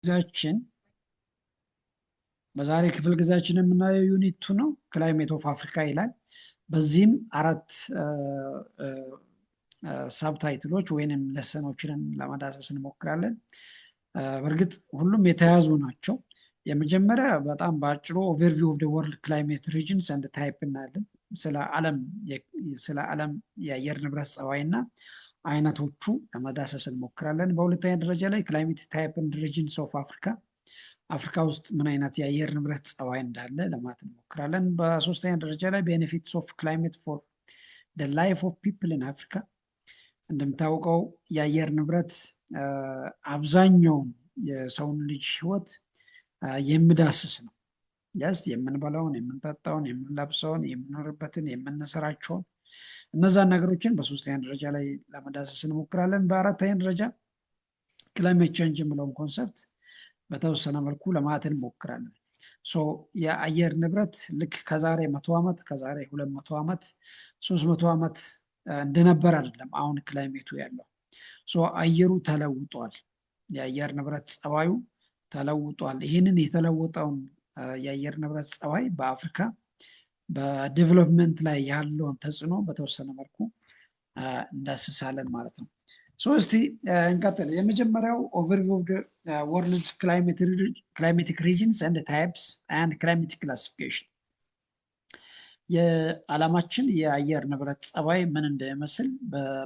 ጊዜያችን በዛሬ ክፍል ጊዜያችን የምናየው ዩኒት 2 ነው። ክላይሜት ኦፍ አፍሪካ ይላል። በዚህም አራት ሳብታይትሎች ወይንም ለሰኖችን ለማዳሰስ እንሞክራለን። በእርግጥ ሁሉም የተያዙ ናቸው። የመጀመሪያ በጣም በአጭሩ ኦቨርቪው ኦፍ ዘ ወርልድ ክላይሜት ሪጅንስ ኤንድ ታይፕ እናያለን። ስለ ዓለም የአየር ንብረት ጸባይና አይነቶቹ ለመዳሰስ እንሞክራለን። በሁለተኛ ደረጃ ላይ ክላይሜት ታይፕ ኤንድ ሪጅንስ ኦፍ አፍሪካ አፍሪካ ውስጥ ምን አይነት የአየር ንብረት ጸባይ እንዳለ ለማለት እንሞክራለን። በሶስተኛ ደረጃ ላይ ቤኔፊትስ ኦፍ ክላይሜት ፎር ዘ ላይፍ ኦፍ ፒፕል ኢን አፍሪካ። እንደምታውቀው የአየር ንብረት አብዛኛውን የሰውን ልጅ ህይወት የሚዳስስ ነው። ያስ የምንበላውን፣ የምንጠጣውን፣ የምንለብሰውን፣ የምንኖርበትን፣ የምንሰራቸውን እነዛን ነገሮችን በሶስተኛ ደረጃ ላይ ለመዳሰስ እንሞክራለን። በአራተኛ ደረጃ ክላይሜት ቼንጅ የሚለውን ኮንሰፕት በተወሰነ መልኩ ለማለት እንሞክራለን። የአየር ንብረት ልክ ከዛሬ 100 ዓመት ከዛሬ 200 ዓመት 300 ዓመት እንደነበር አይደለም አሁን ክላይሜቱ ያለው። አየሩ ተለውጧል። የአየር ንብረት ጸባዩ ተለውጧል። ይህንን የተለወጠውን የአየር ንብረት ጸባይ በአፍሪካ በዴቨሎፕመንት ላይ ያለውን ተጽዕኖ በተወሰነ መልኩ እንዳስሳለን ማለት ነው። እስቲ እንቀጥል። የመጀመሪያው ኦቨርቪው ኦፍ ወርልድ ክላይሜቲክ ሪጅንስ ኤንድ ታይፕስ ኤንድ ክላይሜቲክ ክላሲፊኬሽን። የዓለማችን የአየር ንብረት ጸባይ ምን እንደሚመስል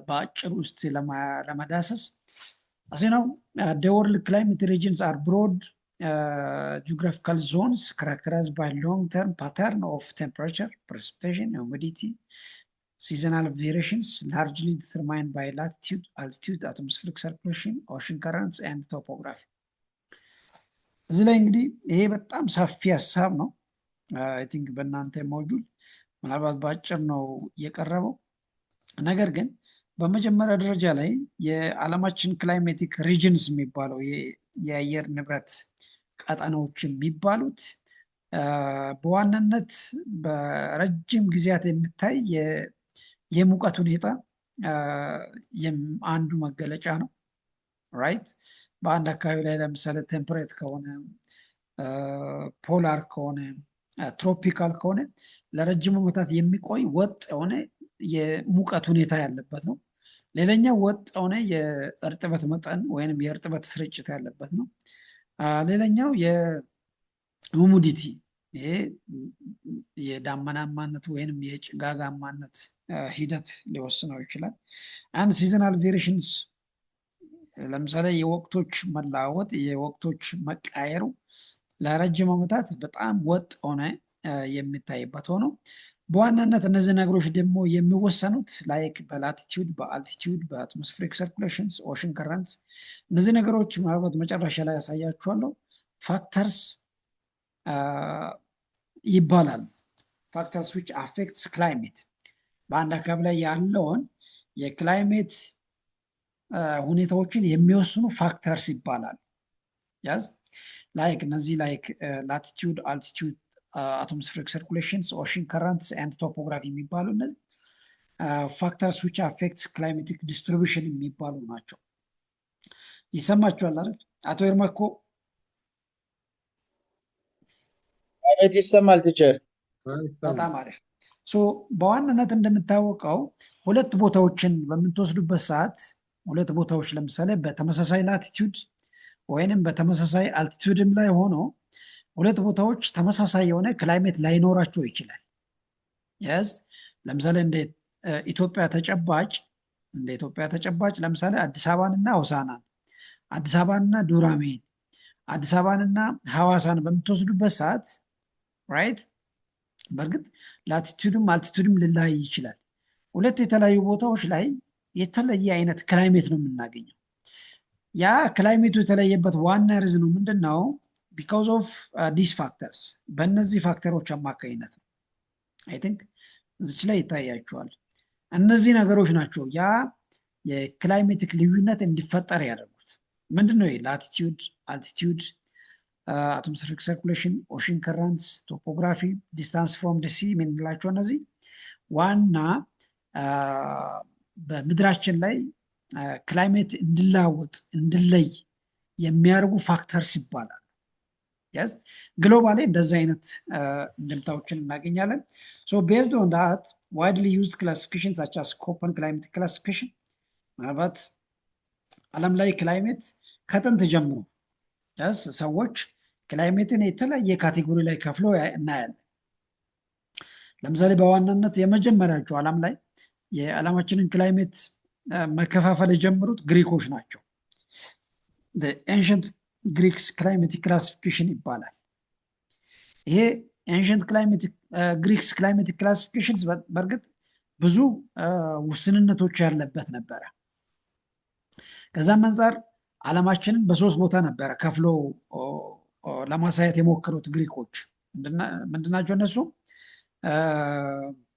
በአጭሩ ውስጥ ለመዳሰስ ነው። the world climate regions are broad geographical zones characterized by long-term pattern of temperature, precipitation, humidity, seasonal variations largely determined by latitude, altitude, atmospheric circulation, ocean currents and topography. እዚህ ላይ እንግዲህ ይሄ በጣም ሰፊ ሀሳብ ነው። አይ ቲንክ በእናንተ ሞጁል ምናልባት በአጭር ነው የቀረበው። ነገር ግን በመጀመሪያ ደረጃ ላይ የዓለማችን ክላይሜቲክ ሪጅንስ የሚባለው የአየር ንብረት ቀጠናዎች የሚባሉት በዋናነት በረጅም ጊዜያት የሚታይ የሙቀት ሁኔታ አንዱ መገለጫ ነው። ራይት። በአንድ አካባቢ ላይ ለምሳሌ ቴምፕሬት ከሆነ፣ ፖላር ከሆነ፣ ትሮፒካል ከሆነ ለረጅም ዓመታት የሚቆይ ወጥ የሆነ የሙቀት ሁኔታ ያለበት ነው። ሌላኛው ወጥ የሆነ የእርጥበት መጠን ወይንም የእርጥበት ስርጭት ያለበት ነው። ሌላኛው የሁሚዲቲ፣ ይሄ የዳመናማነት ወይንም የጭጋጋማነት ሂደት ሊወስነው ይችላል። አንድ ሲዝናል ቬሪሽንስ፣ ለምሳሌ የወቅቶች መለዋወጥ፣ የወቅቶች መቃየሩ ለረጅም ዓመታት በጣም ወጥ ሆነ የሚታይበት ሆኖ በዋናነት እነዚህ ነገሮች ደግሞ የሚወሰኑት ላይክ በላቲቲዩድ፣ በአልቲቲዩድ፣ በአትሞስፌሪክ ሰርኩሌሽንስ፣ ኦሽን ከረንትስ፣ እነዚህ ነገሮች ምናልባት መጨረሻ ላይ ያሳያችኋለሁ ፋክተርስ ይባላል። ፋክተርስ ዊች አፌክትስ ክላይሜት፣ በአንድ አካባቢ ላይ ያለውን የክላይሜት ሁኔታዎችን የሚወስኑ ፋክተርስ ይባላል። ያዝ ላይክ እነዚህ ላይክ ላቲቲዩድ፣ አልቲቲዩድ፣ አትሞስፌሪክ ሰርኩሌሽንስ፣ ኦሽን ከረንትስ ኤንድ ቶፖግራፊ የሚባሉ እነዚህ ፋክተርስ ዊች አፌክትስ ክላይሜቲክ ዲስትሪቢዩሽን የሚባሉ ናቸው። ይሰማችኋል አይደል? አቶ ይርመኮ ይሰማል ቲቸር? በጣም አሪፍ። በዋናነት እንደምታወቀው ሁለት ቦታዎችን በምትወስዱበት ሰዓት ሁለት ቦታዎች ለምሳሌ በተመሳሳይ ላቲቲዩድ ወይንም በተመሳሳይ አልቲቲዩድም ላይ ሆኖ ሁለት ቦታዎች ተመሳሳይ የሆነ ክላይሜት ላይኖራቸው ይችላል። ያዝ ለምሳሌ እንደ ኢትዮጵያ ተጨባጭ ለምሳሌ አዲስ አበባንና ሆሳናን፣ አዲስ አበባንና ዱራሜን፣ አዲስ አበባንና ሐዋሳን በምትወስዱበት ሰዓት ራይት፣ በእርግጥ ላቲቲዩድም አልቲቲዩድም ሊለያይ ይችላል። ሁለት የተለያዩ ቦታዎች ላይ የተለየ አይነት ክላይሜት ነው የምናገኘው። ያ ክላይሜቱ የተለየበት ዋና ሪዝኑ ምንድን ነው? ቢካውዝ ኦፍ ዲስ ፋክተርስ፣ በእነዚህ ፋክተሮች አማካኝነት ነው። አይ ቲንክ እዚች ላይ ይታያቸዋል። እነዚህ ነገሮች ናቸው ያ የክላይሜቲክ ልዩነት እንዲፈጠር ያደርጉት። ምንድን ነው? ላቲቲዩድ፣ አልቲቲዩድ፣ አትሞስፌሪክ ሰርኩሌሽን፣ ኦሽን ከረንትስ፣ ቶፖግራፊ፣ ዲስታንስ ፍሮም ደ ሲ የምንላቸው እነዚህ ዋና በምድራችን ላይ ክላይሜት እንዲለዋወጥ እንዲለይ የሚያደርጉ ፋክተርስ ይባላል። ያስ ግሎባሊ እንደዚህ አይነት እንድምታዎችን እናገኛለን። ሶ ቤዝድ ኦን ዳት ዋይድሊ ዩዝድ ክላሲፊኬሽን ሳች አስ ኮፐን ክላይሜት ክላሲፊኬሽን ምናልባት ዓለም ላይ ክላይሜት ከጥንት ጀምሮ ያስ ሰዎች ክላይሜትን የተለያየ ካቴጎሪ ላይ ከፍሎ እናያለን። ለምሳሌ በዋናነት የመጀመሪያቸው ዓለም ላይ የዓለማችንን ክላይሜት መከፋፈል የጀመሩት ግሪኮች ናቸው። ኤንሸንት ግሪክስ ክላይሜቲክ ክላሲፊኬሽን ይባላል። ይሄ ኤንሸንት ግሪክስ ክላይሜቲክ ክላሲፊኬሽን በእርግጥ ብዙ ውስንነቶች ያለበት ነበረ። ከዛም አንጻር ዓለማችንን በሶስት ቦታ ነበረ ከፍሎ ለማሳየት የሞከሩት ግሪኮች። ምንድናቸው እነሱ?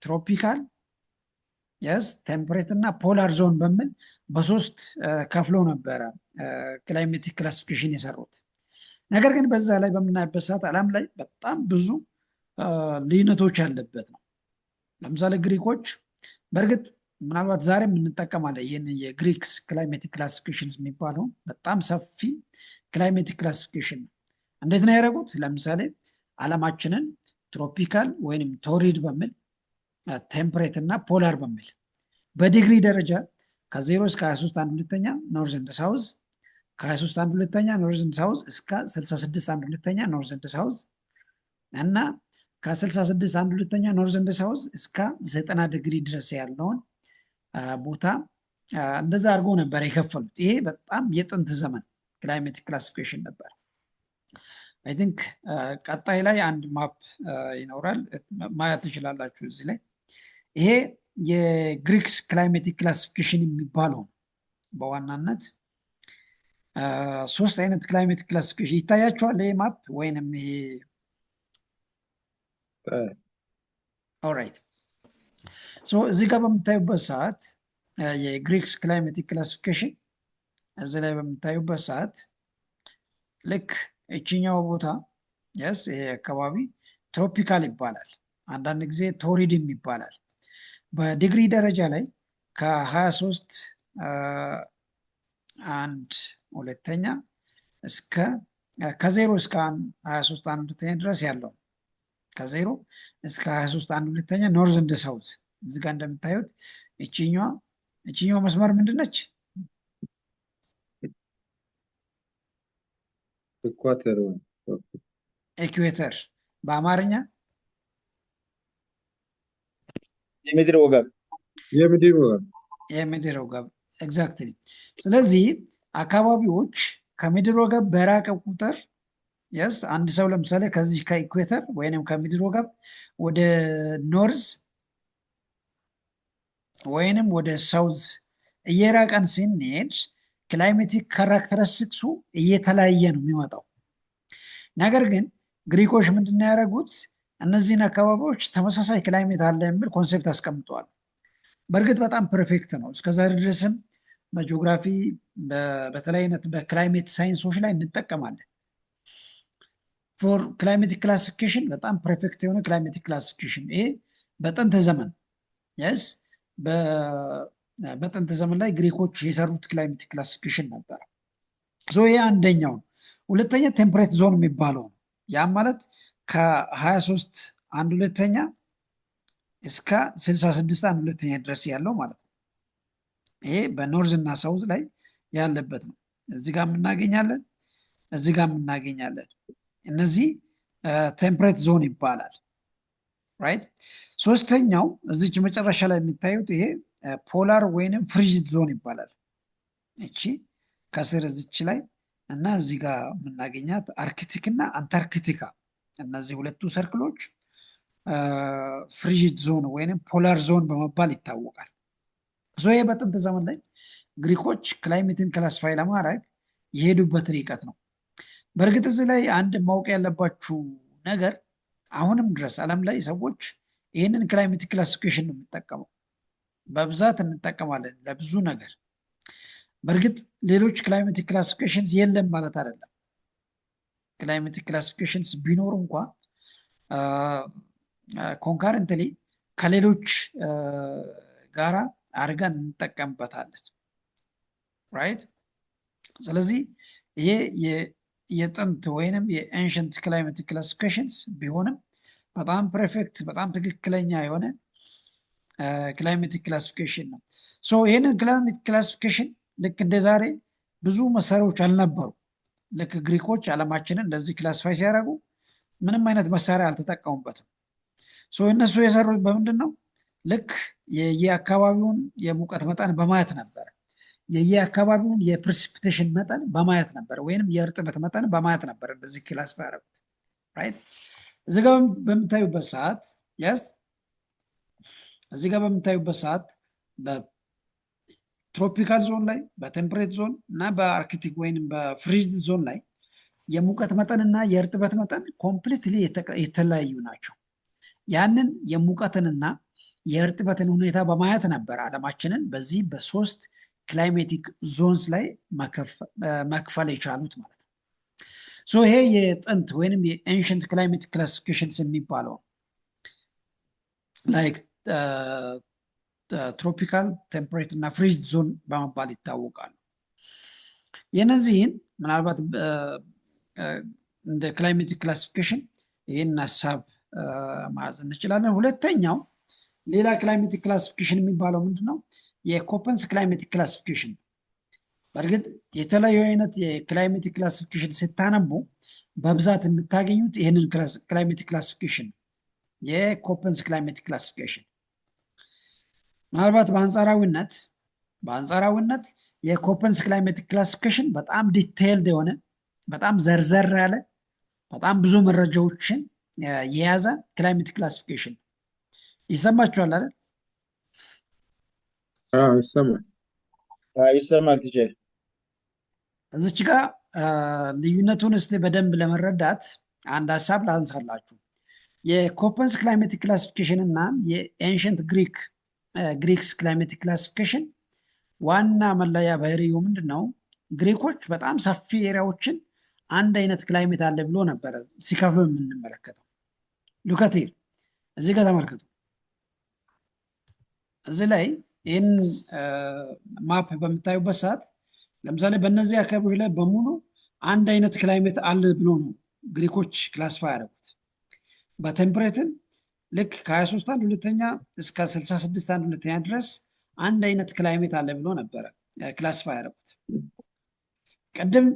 ትሮፒካል፣ የስ ቴምፕሬት እና ፖላር ዞን በሚል በሶስት ከፍሎ ነበረ ክላይሜቲክ ክላሲፊኬሽን የሰሩት። ነገር ግን በዛ ላይ በምናይበት ሰዓት ዓለም ላይ በጣም ብዙ ልዩነቶች ያለበት ነው። ለምሳሌ ግሪኮች በእርግጥ ምናልባት ዛሬም እንጠቀማለን ይህን የግሪክስ ክላይሜቲክ ክላሲፊኬሽን የሚባለው በጣም ሰፊ ክላይሜቲክ ክላሲፊኬሽን ነው። እንዴት ነው ያደረጉት? ለምሳሌ ዓለማችንን ትሮፒካል ወይንም ቶሪድ በሚል ቴምፕሬት እና ፖላር በሚል በዲግሪ ደረጃ ከ0 እስከ 23 አንድ ሁለተኛ ኖርዝ ኤንድ ሳውዝ፣ ከ23 አንድ ሁለተኛ ኖርዝ ኤንድ ሳውዝ እስከ 66 አንድ ሁለተኛ ኖርዝ ኤንድ ሳውዝ እና ከ66 አንድ ሁለተኛ ኖርዝ ኤንድ ሳውዝ እስከ 90 ዲግሪ ድረስ ያለውን ቦታ እንደዛ አድርጎ ነበር የከፈሉት። ይሄ በጣም የጥንት ዘመን ክላይሜቲክ ክላሲፊኬሽን ነበር። አይ ቲንክ ቀጣይ ላይ አንድ ማፕ ይኖራል ማየት ትችላላችሁ እዚህ ላይ። ይሄ የግሪክስ ክላይሜቲክ ክላሲፊኬሽን የሚባለው በዋናነት ሶስት አይነት ክላይሜቲክ ክላሲፊኬሽን ይታያቸዋል። ይሄ ማፕ ወይንም ይሄ ኦልራይት። ሶ እዚህ ጋር በምታዩበት ሰዓት የግሪክስ ክላይሜቲክ ክላሲፊኬሽን እዚህ ላይ በምታዩበት ሰዓት ልክ እችኛው ቦታ የስ ይሄ አካባቢ ትሮፒካል ይባላል፣ አንዳንድ ጊዜ ቶሪድም ይባላል። በዲግሪ ደረጃ ላይ ከ23 አንድ ሁለተኛ እስከ ከ0 እስከ 23 አንድ ሁለተኛ ድረስ ያለው ከ0 እስከ 23 አንድ ሁለተኛ ኖርዝ ኤንድ ሳውዝ። እዚህ ጋር እንደምታዩት እችኛው መስመር ምንድነች? ኢኩዌተር በአማርኛ የምድር ወገብ የምድር ወገብ ኤግዛክትሊ። ስለዚህ አካባቢዎች ከምድር ወገብ በራቀ ቁጥር የስ አንድ ሰው ለምሳሌ ከዚህ ከኢኩዌተር ወይንም ከምድር ወገብ ወደ ኖርዝ ወይንም ወደ ሳውዝ እየራቀን ስንሄድ ክላይሜቲክ ካራክተሪስቲክሱ እየተለያየ ነው የሚመጣው። ነገር ግን ግሪኮች ምንድን ነው ያደረጉት? እነዚህን አካባቢዎች ተመሳሳይ ክላይሜት አለ የሚል ኮንሴፕት አስቀምጠዋል። በእርግጥ በጣም ፐርፌክት ነው። እስከዛሬ ድረስም በጂኦግራፊ በተለይነት በክላይሜት ሳይንሶች ላይ እንጠቀማለን። ፎር ክላይሜቲክ ክላሲፊኬሽን በጣም ፐርፌክት የሆነ ክላይሜቲክ ክላሲፊኬሽን ይሄ በጥንት ዘመን የስ በጥንት ዘመን ላይ ግሪኮች የሰሩት ክላይሜቲክ ክላሲፊኬሽን ነበር። ይሄ አንደኛው ነው። ሁለተኛ ቴምፕሬት ዞን የሚባለው ነው። ያም ማለት ከ23 አንድ ሁለተኛ እስከ 66 አንድ ሁለተኛ ድረስ ያለው ማለት ነው። ይሄ በኖርዝ እና ሳውዝ ላይ ያለበት ነው። እዚህ ጋር የምናገኛለን፣ እዚህ ጋር የምናገኛለን። እነዚህ ቴምፕሬት ዞን ይባላል። ራይት። ሶስተኛው እዚች መጨረሻ ላይ የሚታዩት ይሄ ፖላር ወይንም ፍሪጅድ ዞን ይባላል። እቺ ከስር እዚች ላይ እና እዚህ ጋር የምናገኛት አርክቲክ እና አንታርክቲካ፣ እነዚህ ሁለቱ ሰርክሎች ፍሪጅድ ዞን ወይንም ፖላር ዞን በመባል ይታወቃል። ይሄ በጥንት ዘመን ላይ ግሪኮች ክላይሜትን ክላሲፋይ ለማድረግ የሄዱበት ርቀት ነው። በእርግጥ እዚህ ላይ አንድ ማወቅ ያለባችሁ ነገር አሁንም ድረስ ዓለም ላይ ሰዎች ይህንን ክላይሜቲክ ክላሲፊኬሽን ነው የሚጠቀመው፣ በብዛት እንጠቀማለን ለብዙ ነገር። በእርግጥ ሌሎች ክላይሜቲክ ክላሲፊኬሽንስ የለም ማለት አይደለም። ክላይሜቲክ ክላሲፊኬሽንስ ቢኖሩ እንኳ ኮንካረንትሊ ከሌሎች ጋራ አድርገን እንጠቀምበታለን። ራይት። ስለዚህ ይሄ የጥንት ወይንም የኤንሸንት ክላይሜቲክ ክላሲፊኬሽንስ ቢሆንም በጣም ፐርፌክት በጣም ትክክለኛ የሆነ ክላይሜቲክ ክላሲፊኬሽን ነው። ይህንን ክላይሜቲክ ክላሲፊኬሽን ልክ እንደ ዛሬ ብዙ መሳሪያዎች አልነበሩ። ልክ ግሪኮች ዓለማችንን እንደዚህ ክላሲፋይ ሲያደርጉ ምንም አይነት መሳሪያ አልተጠቀሙበትም። እነሱ የሰሩት በምንድን ነው? ልክ የየአካባቢውን የሙቀት መጠን በማየት ነበረ። የየአካባቢውን የፕሬሲፒቴሽን መጠን በማየት ነበር፣ ወይንም የእርጥበት መጠን በማየት ነበር እንደዚህ ክላሲፋይ ያደረጉት። ራይት እዚህ ጋር በምታዩበት ሰዓት ያስ እዚህ ጋር በምታዩበት ሰዓት በትሮፒካል ዞን ላይ፣ በቴምፕሬት ዞን እና በአርክቲክ ወይም በፍሪዝድ ዞን ላይ የሙቀት መጠን እና የእርጥበት መጠን ኮምፕሊትሊ የተለያዩ ናቸው። ያንን የሙቀትንና የእርጥበትን ሁኔታ በማየት ነበር ዓለማችንን በዚህ በሶስት ክላይሜቲክ ዞንስ ላይ መክፈል የቻሉት ማለት ነው። ይሄ የጥንት ወይንም የኤንሸንት ክላይሜቲክ ክላሲፊኬሽንስ የሚባለው ላይክ ትሮፒካል፣ ቴምፕሬት እና ፍሪዝድ ዞን በመባል ይታወቃሉ። የነዚህን ምናልባት እንደ ክላይሜቲክ ክላሲፊኬሽን ይህን ሀሳብ መያዝ እንችላለን። ሁለተኛው ሌላ ክላይሜቲክ ክላሲፊኬሽን የሚባለው ምንድነው? የኮፐንስ ክላይሜቲክ ክላሲፊኬሽን። በእርግጥ የተለያዩ አይነት የክላይሜቲክ ክላሲፊኬሽን ስታነቡ በብዛት የምታገኙት ይህንን ክላይሜቲክ ክላሲፊኬሽን የኮፐንስ ክላይሜቲክ ክላሲፊኬሽን። ምናልባት በአንጻራዊነት የኮፐንስ ክላይሜቲክ ክላሲፊኬሽን በጣም ዲቴይልድ የሆነ በጣም ዘርዘር ያለ በጣም ብዙ መረጃዎችን የያዘ ክላይሜቲክ ክላሲፊኬሽን። ይሰማችኋል አይደል? ይሰማል ቲቸር። እዚች ጋር ልዩነቱን እስቲ በደንብ ለመረዳት አንድ ሀሳብ ላንሳላችሁ። የኮፐንስ ክላይሜቲክ ክላሲፊኬሽን እና የኤንሸንት ግሪክስ ክላይሜቲክ ክላሲፊኬሽን ዋና መለያ ባህሪው ምንድን ነው? ግሪኮች በጣም ሰፊ ኤሪያዎችን አንድ አይነት ክላይሜት አለ ብሎ ነበረ ሲከፍሉ የምንመለከተው። ሉከቴር እዚህ ጋር ተመልከቱ። እዚህ ላይ ይህን ማፕ በምታዩበት ሰዓት ለምሳሌ በእነዚህ አካባቢዎች ላይ በሙሉ አንድ አይነት ክላይሜት አለ ብሎ ነው ግሪኮች ክላሲፋይ ያደረጉት። በቴምፕሬትም ልክ ከ23 አንድ ሁለተኛ እስከ 66 አንድ ሁለተኛ ድረስ አንድ አይነት ክላይሜት አለ ብሎ ነበረ ክላሲፋይ ያደረጉት። ቅድም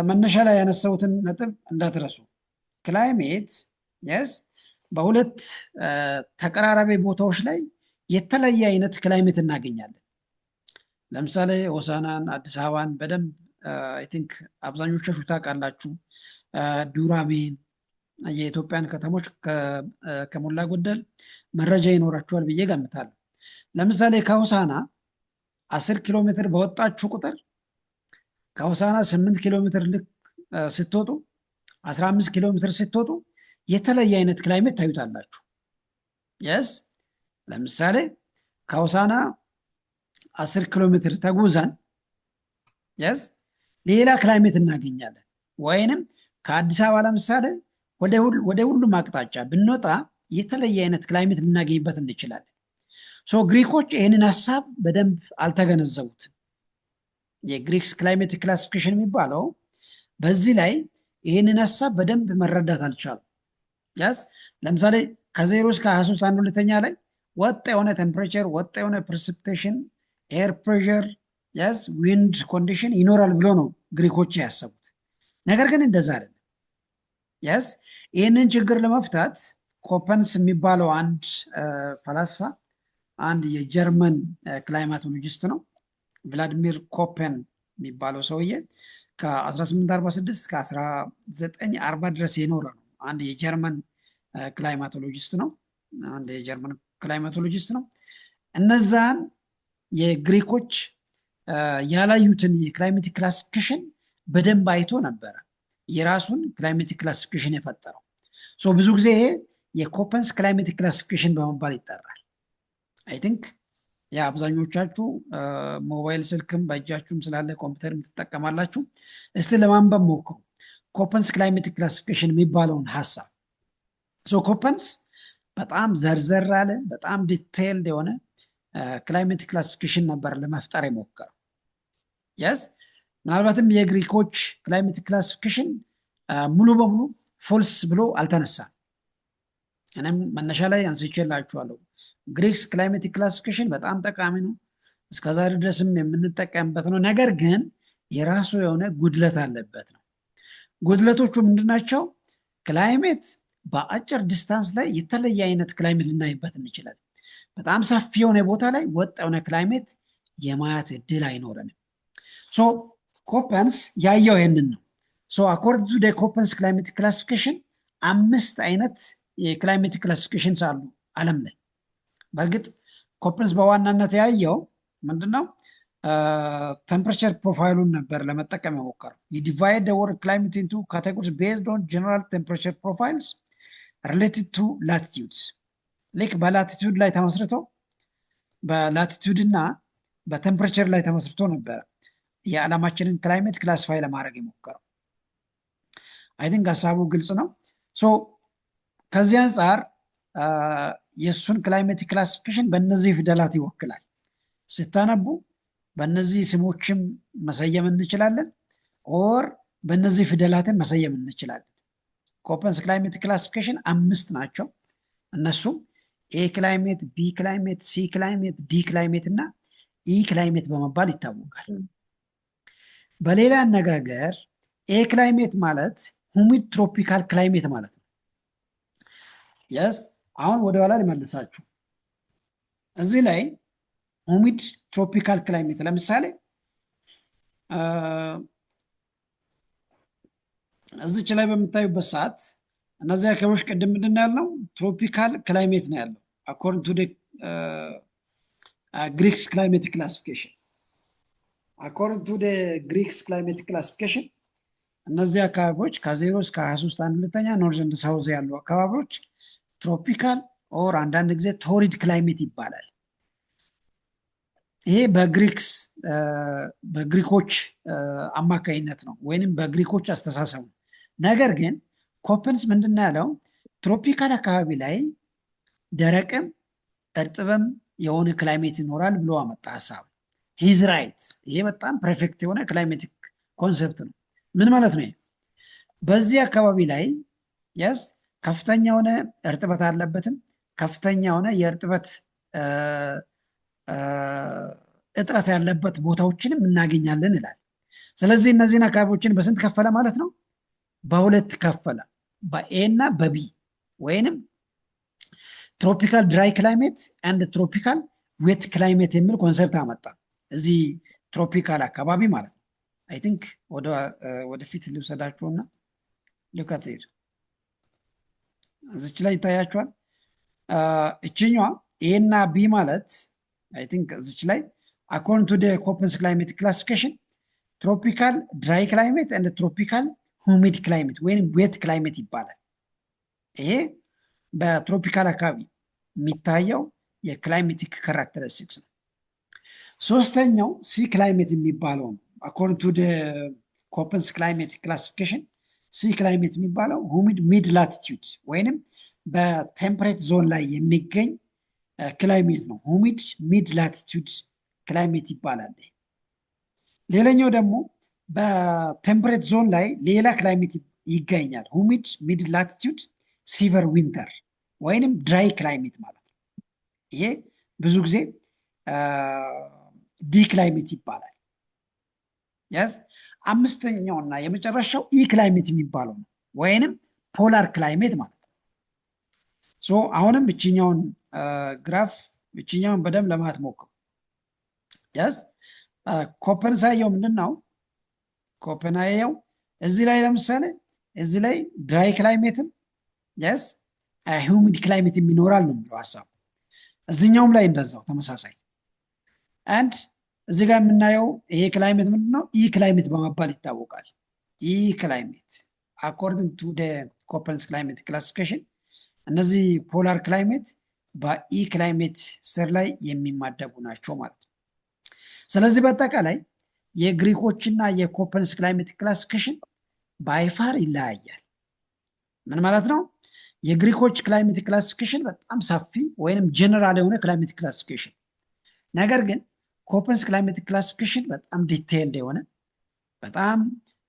መነሻ ላይ ያነሳሁትን ነጥብ እንዳትረሱ። ክላይሜት በሁለት ተቀራራቢ ቦታዎች ላይ የተለያየ አይነት ክላይሜት እናገኛለን። ለምሳሌ ሆሳናን፣ አዲስ አበባን በደንብ አይ ቲንክ አብዛኞቻችሁ ታውቃላችሁ። ዱራሜን፣ የኢትዮጵያን ከተሞች ከሞላ ጎደል መረጃ ይኖራችኋል ብዬ ገምታለሁ። ለምሳሌ ከሆሳና 10 ኪሎ ሜትር በወጣችሁ ቁጥር ከሆሳና 8 ኪሎ ሜትር ልክ ስትወጡ 15 ኪሎ ሜትር ስትወጡ የተለየ አይነት ክላይሜት ታዩታላችሁ። ለምሳሌ ከሆሳና 10 ኪሎ ሜትር ተጉዘን ሌላ ክላይሜት እናገኛለን። ወይንም ከአዲስ አበባ ለምሳሌ ወደ ሁሉም አቅጣጫ ብንወጣ የተለየ አይነት ክላይሜት ልናገኝበት እንችላለን። ግሪኮች ይህንን ሀሳብ በደንብ አልተገነዘቡትም። የግሪክስ ክላይሜቲክ ክላሲፊኬሽን የሚባለው በዚህ ላይ ይህንን ሀሳብ በደንብ መረዳት አልቻሉም። ለምሳሌ ከ0 እስከ 23 አንድ ሁለተኛ ላይ ወጥ የሆነ ቴምፕሬቸር፣ ወጥ የሆነ ፕሬሲፒቴሽን፣ ኤር ፕሬሸር፣ ዊንድ ኮንዲሽን ይኖራል ብሎ ነው ግሪኮች ያሰቡት። ነገር ግን እንደዛ አይደለም። ይህንን ችግር ለመፍታት ኮፐንስ የሚባለው አንድ ፈላስፋ፣ አንድ የጀርመን ክላይማቶሎጂስት ነው፣ ቭላድሚር ኮፐን የሚባለው ሰውዬ ከ1846 እስከ 1940 ድረስ የኖረ ነው። አንድ የጀርመን ክላይማቶሎጂስት ነው። እነዛን የግሪኮች ያላዩትን የክላይሜቲክ ክላሲፊኬሽን በደንብ አይቶ ነበረ የራሱን ክላይሜቲክ ክላሲፊኬሽን የፈጠረው። ብዙ ጊዜ ይሄ የኮፐንስ ክላይሜቲክ ክላሲፊኬሽን በመባል ይጠራል። አይ ቲንክ አብዛኞቻችሁ ሞባይል ስልክም በእጃችሁም ስላለ ኮምፒውተርም ትጠቀማላችሁ። እስቲ ለማንበብ ሞክሩ ኮፐንስ ክላይሜቲክ ክላሲፊኬሽን የሚባለውን ሀሳብ። ኮፐንስ በጣም ዘርዘር ያለ በጣም ዲቴይልድ የሆነ ክላይሜቲክ ክላሲፊኬሽን ነበር ለመፍጠር የሞከረው። ምናልባትም የግሪኮች ክላይሜቲክ ክላሲፊኬሽን ሙሉ በሙሉ ፎልስ ብሎ አልተነሳም። እኔም መነሻ ላይ አንስቼላችኋለሁ። ግሪክስ ክላይሜቲክ ክላሲፊኬሽን በጣም ጠቃሚ ነው፣ እስከዛሬ ድረስም የምንጠቀምበት ነው። ነገር ግን የራሱ የሆነ ጉድለት አለበት ነው። ጉድለቶቹ ምንድናቸው? ክላይሜት በአጭር ዲስታንስ ላይ የተለየ አይነት ክላይሜት ልናይበት እንችላለን። በጣም ሰፊ የሆነ ቦታ ላይ ወጥ የሆነ ክላይሜት የማየት እድል አይኖረንም። ሶ ኮፐንስ ያየው ይህንን ነው። ሶ አኮርዲንግ ቱ ኮፐንስ ክላይሜቲክ ክላሲፊኬሽን 5 አይነት የክላይሜቲክ ክላሲፊኬሽንስ አሉ ዓለም ላይ። በእርግጥ ኮፐንስ በዋናነት ያየው ምንድነው? ቴምፕሬቸር ፕሮፋይሉን ነበር ለመጠቀም የሞከረው። ዲቫይድ ወርልድ ክላይሜት ኢንቱ ካቴጎሪስ ቤዝድ ኦን ጀነራል ቴምፕሬቸር ፕሮፋይልስ ሪሌትድ ቱ ላቲቲዩድስ። ልክ በላቲቲዩድ ላይ ተመስርቶ በላቲቲዩድ እና በቴምፕሬቸር ላይ ተመስርቶ ነበረ የዓለማችንን ክላይሜት ክላሲፋይ ለማድረግ የሞከረው። አይ ቲንክ ሀሳቡ ግልጽ ነው። ሶ ከዚህ አንጻር የእሱን ክላይሜቲክ ክላሲፊኬሽን በእነዚህ ፊደላት ይወክላል። ስታነቡ በእነዚህ ስሞችም መሰየም እንችላለን፣ ኦር በእነዚህ ፊደላትን መሰየም እንችላለን። ኮፐንስ ክላይሜቲክ ክላሲፊኬሽን 5 ናቸው። እነሱም ኤ ክላይሜት፣ ቢ ክላይሜት፣ ሲ ክላይሜት፣ ዲ ክላይሜት እና ኢ ክላይሜት በመባል ይታወቃል። በሌላ አነጋገር ኤ ክላይሜት ማለት ሁሚድ ትሮፒካል ክላይሜት ማለት ነው። የስ አሁን ወደኋላ ሊመልሳችሁ እዚህ ላይ ሁሚድ ትሮፒካል ክላይሜት ለምሳሌ እዚች ላይ በምታዩበት ሰዓት እነዚህ አካባቢዎች ቅድም ምንድን ያልነው ትሮፒካል ክላይሜት ነው ያለው አኮርዲንግ ቱ ግሪክስ ክላይሜቲክ ክላሲፊኬሽን። አኮርዲንግ ቱ ግሪክስ ክላይሜቲክ ክላሲፊኬሽን እነዚህ አካባቢዎች ከ0 እስከ 23 1/2 ኖርዝ ኤንድ ሳውዝ ያሉ አካባቢዎች ትሮፒካል ኦር አንዳንድ ጊዜ ቶሪድ ክላይሜት ይባላል። ይሄ በግሪኮች አማካኝነት ነው ወይንም በግሪኮች አስተሳሰቡ። ነገር ግን ኮፐንስ ምንድን ያለው ትሮፒካል አካባቢ ላይ ደረቅም እርጥብም የሆነ ክላይሜት ይኖራል ብሎ አመጣ ሀሳብ። ሂዝ ራይት። ይሄ በጣም ፐርፌክት የሆነ ክላይሜቲክ ኮንሰፕት ነው። ምን ማለት ነው? በዚህ አካባቢ ላይ የስ ከፍተኛ የሆነ እርጥበት አለበትም ከፍተኛ የሆነ የእርጥበት እጥረት ያለበት ቦታዎችንም እናገኛለን ይላል። ስለዚህ እነዚህን አካባቢዎችን በስንት ከፈለ ማለት ነው? በሁለት ከፈለ፣ በኤ እና በቢ ወይንም ትሮፒካል ድራይ ክላይሜት አንድ ትሮፒካል ዌት ክላይሜት የሚል ኮንሰፕት አመጣ እዚህ ትሮፒካል አካባቢ ማለት ነው። አይ ቲንክ ወደፊት ልውሰዳችሁና ልከት ሄድ እዚች ላይ ይታያችኋል። እችኛዋ ኤ እና ቢ ማለት አይ ቲንክ እዚች ላይ አኮርዲንግ ቱ ኮፐንስ ክላይሜቲክ ክላሲፊኬሽን ትሮፒካል ድራይ ክላይሜት አንድ ትሮፒካል ሁሚድ ክላይሜት ወይም ዌት ክላይሜት ይባላል። ይሄ በትሮፒካል አካባቢ የሚታየው የክላይሜቲክ ካራክተሪስቲክስ ነው። ሶስተኛው ሲ ክላይሜት የሚባለው ነው። አኮርዲንግ ቱ ኮፐንስ ክላይሜቲክ ክላሲፊኬሽን ሲ ክላይሜት የሚባለው ሁሚድ ሚድ ላቲቲዩድ ወይንም በቴምፕሬት ዞን ላይ የሚገኝ ክላይሜት ነው። ሁሚድ ሚድ ላቲቲዩድ ክላይሜት ይባላል። ሌላኛው ደግሞ በቴምፕሬት ዞን ላይ ሌላ ክላይሜት ይገኛል። ሁሚድ ሚድ ላቲቲዩድ ሲቨር ዊንተር ወይንም ድራይ ክላይሜት ማለት ነው። ይሄ ብዙ ጊዜ ዲ ክላይሜት ይባላል። ያስ አምስተኛውና የመጨረሻው ኢ ክላይሜት የሚባለው ነው ወይንም ፖላር ክላይሜት ማለት ነው። ሶ አሁንም እችኛውን ግራፍ እችኛውን በደንብ ለማለት ሞክሩ። ያስ ኮፐንሳየው ምንድን ነው? ኮፐንሳየው እዚህ ላይ ለምሳሌ እዚህ ላይ ድራይ ክላይሜትም ያስ ሁሚድ ክላይሜት የሚኖራል ነው የሚለው ሀሳቡ። እዚኛውም ላይ እንደዛው ተመሳሳይ አንድ እዚህ ጋር የምናየው ይሄ ክላይሜት ምንድነው? ኢ ክላይሜት በመባል ይታወቃል። ኢ ክላይሜት አኮርዲንግ ቱ ኮፐንስ ክላይሜት ክላሲፊኬሽን እነዚህ ፖላር ክላይሜት በኢ ክላይሜት ስር ላይ የሚማደቡ ናቸው ማለት ነው። ስለዚህ በአጠቃላይ የግሪኮችና የኮፐንስ ክላይሜት ክላሲፊኬሽን ባይፋር ይለያያል። ምን ማለት ነው? የግሪኮች ክላይሜት ክላሲፊኬሽን በጣም ሰፊ ወይንም ጀነራል የሆነ ክላይሜት ክላሲፊኬሽን፣ ነገር ግን ኮፐንስ ክላይሜት ክላሲፊኬሽን በጣም ዲቴይልድ የሆነ በጣም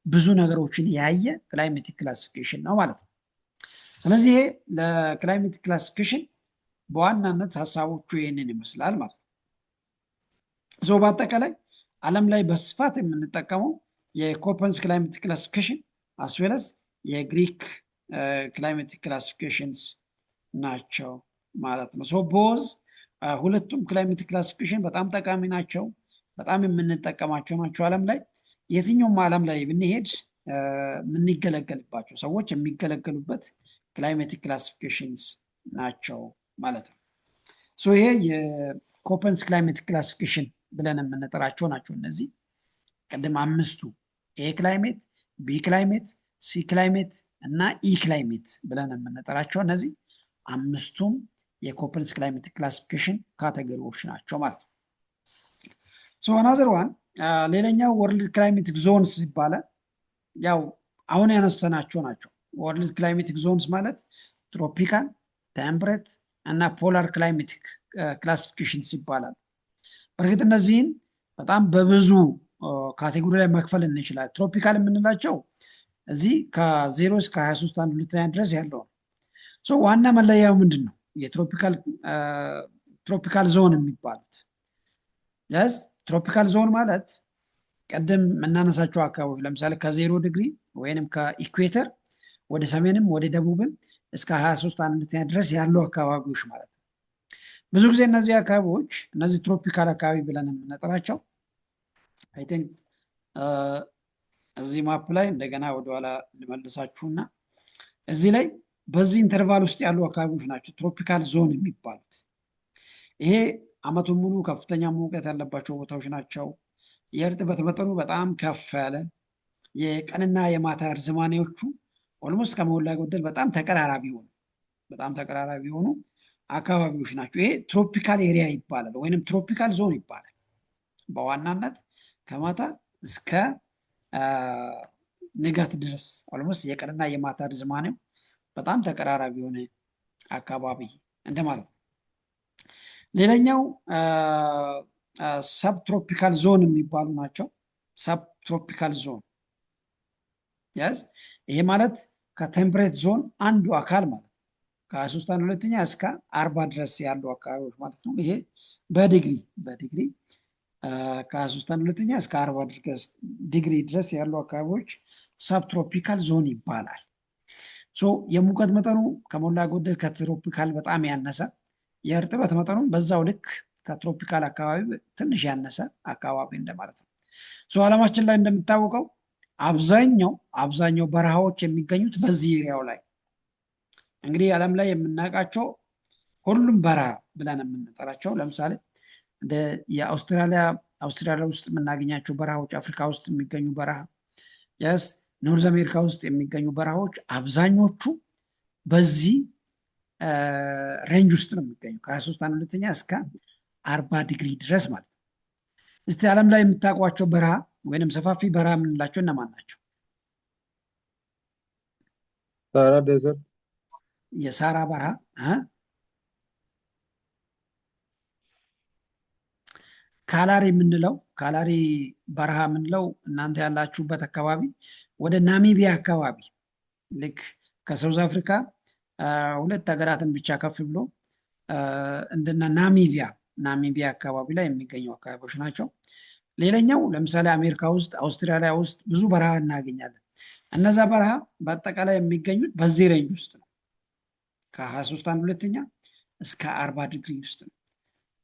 ብዙ ነገሮችን ያየ ክላይሜቲክ ክላሲፊኬሽን ነው ማለት ነው። ስለዚህ ለክላይሜቲክ ክላሲፊኬሽን በዋናነት ሀሳቦቹ ይህንን ይመስላል ማለት ነው። በአጠቃላይ ዓለም ላይ በስፋት የምንጠቀመው የኮፐንስ ክላይሜቲክ ክላሲፊኬሽን አስዌለስ የግሪክ ክላይሜቲክ ክላሲፊኬሽንስ ናቸው ማለት ነው። ቦዝ ሁለቱም ክላይሜቲክ ክላሲፊኬሽን በጣም ጠቃሚ ናቸው፣ በጣም የምንጠቀማቸው ናቸው። ዓለም ላይ የትኛውም ዓለም ላይ ብንሄድ የምንገለገልባቸው ሰዎች የሚገለገሉበት ክላይሜቲክ ክላሲፊኬሽንስ ናቸው ማለት ነው። ይሄ የኮፐንስ ክላይሜቲክ ክላሲፊኬሽን ብለን የምንጠራቸው ናቸው። እነዚህ ቅድም አምስቱ ኤ ክላይሜት፣ ቢ ክላይሜት፣ ሲ ክላይሜት እና ኢ ክላይሜት ብለን የምንጠራቸው እነዚህ አምስቱም የኮፐንስ ክላይሜቲክ ክላሲፊኬሽን ካቴጎሪዎች ናቸው ማለት ነው። አናዘር ዋን ሌላኛው ወርልድ ክላይሜቲክ ዞንስ ይባላል። ያው አሁን ያነሳናቸው ናቸው። ወርልድ ክላይሜቲክ ዞንስ ማለት ትሮፒካል፣ ቴምፕሬት እና ፖላር ክላይሜቲክ ክላሲፊኬሽንስ ይባላል። በእርግጥ እነዚህን በጣም በብዙ ካቴጎሪ ላይ መክፈል እንችላለን። ትሮፒካል የምንላቸው እዚህ ከ0 እስከ 23 አንድ ሁለተኛ ድረስ ያለው ነው። ዋና መለያው ምንድን ነው? የትሮፒካል ዞን የሚባሉት ስ ትሮፒካል ዞን ማለት ቀደም የምናነሳቸው አካባቢዎች ለምሳሌ ከ0 ዲግሪ ወይንም ከኢኩዌተር ወደ ሰሜንም ወደ ደቡብም እስከ 23 አንድ ሁለተኛ ድረስ ያሉ አካባቢዎች ማለት ነው። ብዙ ጊዜ እነዚህ አካባቢዎች እነዚህ ትሮፒካል አካባቢ ብለን የምንጠራቸው አይ ቲንክ እዚህ ማፕ ላይ እንደገና ወደኋላ ልመልሳችሁና እዚህ ላይ በዚህ ኢንተርቫል ውስጥ ያሉ አካባቢዎች ናቸው ትሮፒካል ዞን የሚባሉት። ይሄ አመቱን ሙሉ ከፍተኛ ሙቀት ያለባቸው ቦታዎች ናቸው። የእርጥበት መጠኑ በጣም ከፍ ያለ፣ የቀንና የማታ ርዝማኔዎቹ ኦልሞስት ከሞላ ጎደል በጣም ተቀራራቢ የሆኑ አካባቢዎች ናቸው። ይሄ ትሮፒካል ኤሪያ ይባላል ወይንም ትሮፒካል ዞን ይባላል። በዋናነት ከማታ እስከ ንጋት ድረስ ኦልሞስት የቀንና የማታ ርዝማኔው በጣም ተቀራራቢ የሆነ አካባቢ እንደማለት ነው። ሌላኛው ሰብ ትሮፒካል ዞን የሚባሉ ናቸው። ሰብ ትሮፒካል ዞን ይሄ ማለት ከቴምፕሬት ዞን አንዱ አካል ማለት ነው። ከ23 አንድ ሁለተኛ እስከ 40 ድረስ ያሉ አካባቢዎች ማለት ነው። ይሄ በዲግሪ ከ23 አንድ ሁለተኛ እስከ 40 ዲግሪ ድረስ ያሉ አካባቢዎች ሰብትሮፒካል ዞን ይባላል። የሙቀት መጠኑ ከሞላ ጎደል ከትሮፒካል በጣም ያነሰ፣ የእርጥበት መጠኑ በዛው ልክ ከትሮፒካል አካባቢ ትንሽ ያነሰ አካባቢ እንደማለት ነው። ዓለማችን ላይ እንደሚታወቀው አብዛኛው በረሃዎች የሚገኙት በዚህ ኤሪያው ላይ እንግዲህ ዓለም ላይ የምናውቃቸው ሁሉም በረሃ ብለን የምንጠራቸው ለምሳሌ እንደ የአውስትራሊያ ውስጥ የምናገኛቸው በረሃዎች፣ አፍሪካ ውስጥ የሚገኙ በረሃ ኖርዝ አሜሪካ ውስጥ የሚገኙ በረሃዎች አብዛኞቹ በዚህ ሬንጅ ውስጥ ነው የሚገኙ ከ23 አንድ ሁለተኛ እስከ 40 ዲግሪ ድረስ ማለት ነው። እስቲ ዓለም ላይ የምታውቋቸው በረሃ ወይንም ሰፋፊ በረሃ የምንላቸው እነማን ናቸው? ሳራ ዴዘርት፣ የሳራ በረሃ፣ ካላሪ በረሃ የምንለው እናንተ ያላችሁበት አካባቢ ወደ ናሚቢያ አካባቢ ልክ ከሳውዝ አፍሪካ 2 ሀገራትን ብቻ ከፍ ብሎ እንደና ናሚቢያ አካባቢ ላይ የሚገኙ አካባቢዎች ናቸው። ሌላኛው ለምሳሌ አሜሪካ ውስጥ፣ አውስትራሊያ ውስጥ ብዙ በረሃ እናገኛለን። እነዛ በረሃ በአጠቃላይ የሚገኙት በዚህ ሬንጅ ውስጥ ነው። ከ23 አንድ ሁለተኛ እስከ 40 ዲግሪ ውስጥ ነው።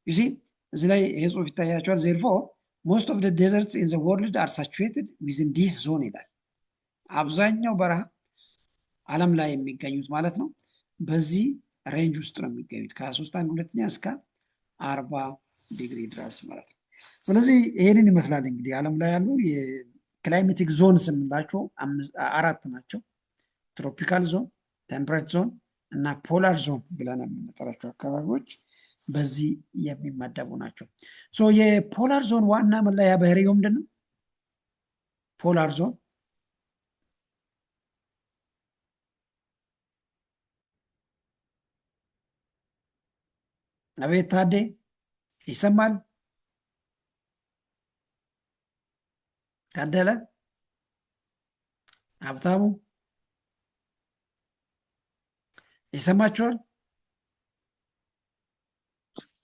እዚህ ላይ ይሄ ጽሁፍ ይታያቸዋል። ዜርፎር ሞስት ኦፍ ዴዘርትስ ኢን ዘ ወርልድ አር ሳቹሬትድ ዊዝን ዲስ ዞን ይላል። አብዛኛው በረሃ ዓለም ላይ የሚገኙት ማለት ነው በዚህ ሬንጅ ውስጥ ነው የሚገኙት ከ23 አንድ ሁለተኛ እስከ 40 ዲግሪ ድረስ ማለት ነው። ስለዚህ ይሄንን ይመስላል እንግዲህ ዓለም ላይ ያሉ የክላይሜቲክ ዞንስ የምንላቸው 4 ናቸው። ትሮፒካል ዞን፣ ቴምፕሬት ዞን እና ፖላር ዞን ብለን የምንጠራቸው አካባቢዎች በዚህ የሚመደቡ ናቸው። የፖላር ዞን ዋና መለያ ባህሪው ምንድን ነው? ፖላር ዞን አቤት ታዴ ይሰማል? ታደለ ሀብታሙ ይሰማችኋል?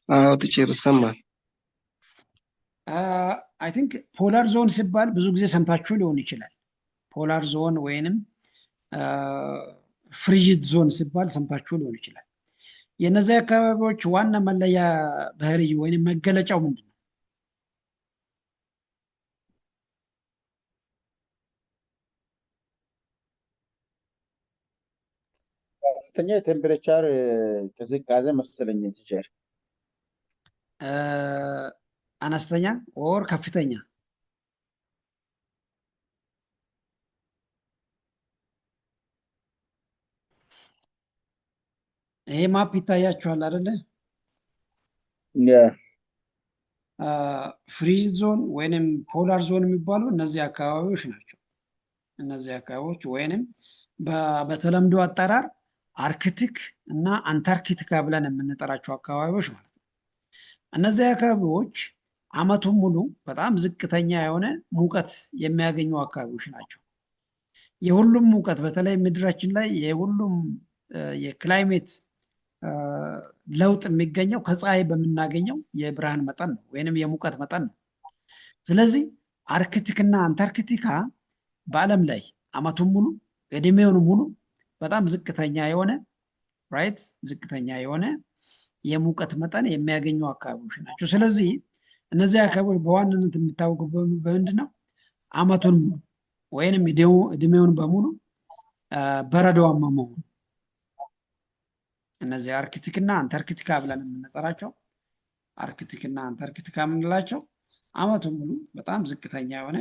አዎ ቲቸር ይሰማል። አይ ቲንክ ፖላር ዞን ሲባል ብዙ ጊዜ ሰምታችሁ ሊሆን ይችላል። ፖላር ዞን ወይንም ፍሪጅድ ዞን ሲባል ሰምታችሁ ሊሆን ይችላል። የእነዚህ አካባቢዎች ዋና መለያ ባህሪ ወይንም መገለጫው ምንድን ነው? ከፍተኛ የቴምፕሬቸር ቅዝቃዜ መሰለኝ ቲቸር። አነስተኛ ኦር ከፍተኛ? ይሄ ማፕ ይታያችኋል አይደለ? ፍሪዝ ዞን ወይንም ፖላር ዞን የሚባሉ እነዚህ አካባቢዎች ናቸው። እነዚህ አካባቢዎች ወይንም በተለምዶ አጠራር አርክቲክ እና አንታርክቲካ ብለን የምንጠራቸው አካባቢዎች ማለት ነው። እነዚህ አካባቢዎች አመቱን ሙሉ በጣም ዝቅተኛ የሆነ ሙቀት የሚያገኙ አካባቢዎች ናቸው። የሁሉም ሙቀት በተለይ ምድራችን ላይ የሁሉም የክላይሜት ለውጥ የሚገኘው ከፀሐይ በምናገኘው የብርሃን መጠን ነው ወይንም የሙቀት መጠን ነው። ስለዚህ አርክቲክ እና አንታርክቲካ በዓለም ላይ አመቱን ሙሉ እድሜውን ሙሉ በጣም ዝቅተኛ የሆነ ራይት ዝቅተኛ የሆነ የሙቀት መጠን የሚያገኙ አካባቢዎች ናቸው። ስለዚህ እነዚህ አካባቢዎች በዋናነት የሚታወቁ በምንድን ነው? አመቱን ሙሉ ወይንም እድሜውን በሙሉ በረዶማ መሆኑ። እነዚህ አርክቲክ እና አንታርክቲካ ብለን የምንጠራቸው አርክቲክ እና አንታርክቲካ የምንላቸው አመቱን ሙሉ በጣም ዝቅተኛ የሆነ